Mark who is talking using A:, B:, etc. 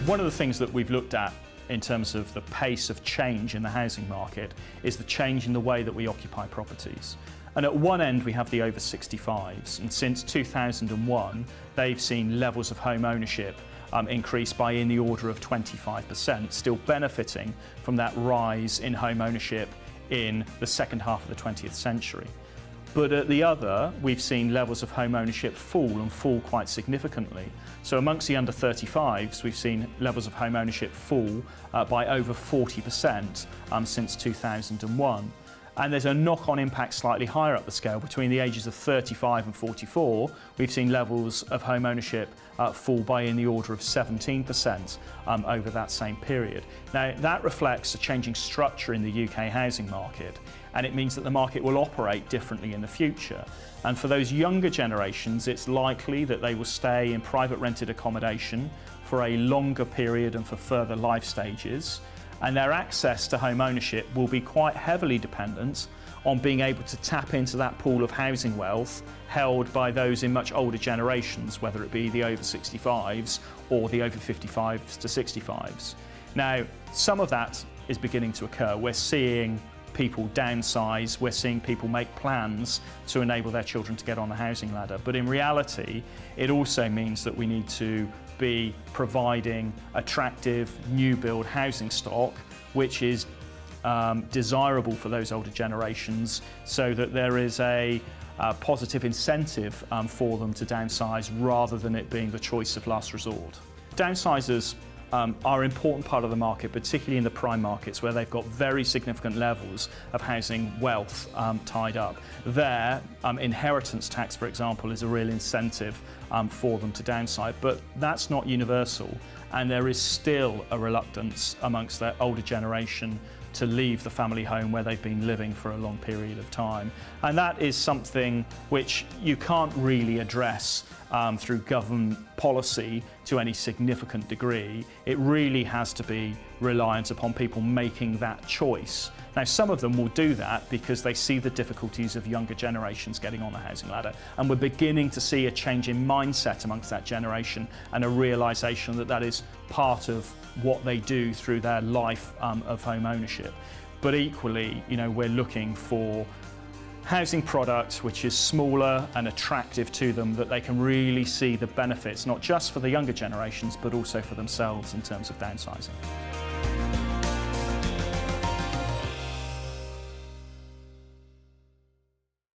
A: One of the things that we've looked at in terms of the pace of change in the housing market is the change in the way that we occupy properties. And at one end we have the over 65s, and since 2001 they've seen levels of home ownership increase by in the order of 25%, still benefiting from that rise in home ownership in the second half of the 20th century. But at the other, we've seen levels of home ownership fall quite significantly. So amongst the under 35s, we've seen levels of home ownership fall by over 40% since 2001. And there's a knock-on impact slightly higher up the scale. Between the ages of 35 and 44, we've seen levels of home ownership fall by in the order of 17% over that same period. Now, that reflects a changing structure in the UK housing market, and it means that the market will operate differently in the future. And for those younger generations, it's likely that they will stay in private rented accommodation for a longer period and for further life stages. And their access to home ownership will be quite heavily dependent on being able to tap into that pool of housing wealth held by those in much older generations, whether it be the over 65s or the over 55s to 65s. Now, some of that is beginning to occur. We're seeing people downsize, we're seeing people make plans to enable their children to get on the housing ladder. But in reality, it also means that we need to be providing attractive new build housing stock, which is desirable for those older generations, so that there is a positive incentive for them to downsize rather than it being the choice of last resort. Downsizers are an important part of the market, particularly in the prime markets where they've got very significant levels of housing wealth tied up. There, inheritance tax, for example, is a real incentive for them to downsize, but that's not universal, and there is still a reluctance amongst their older generation to leave the family home where they've been living for a long period of time. And that is something which you can't really address through government policy to any significant degree. It really has to be reliant upon people making that choice. Now, some of them will do that because they see the difficulties of younger generations getting on the housing ladder, and we're beginning to see a change in mindset amongst that generation and a realisation that that is part of what they do through their life of home ownership. But equally, we're looking for housing product which is smaller and attractive to them, that they can really see the benefits, not just for the younger generations, but also for themselves in terms of downsizing.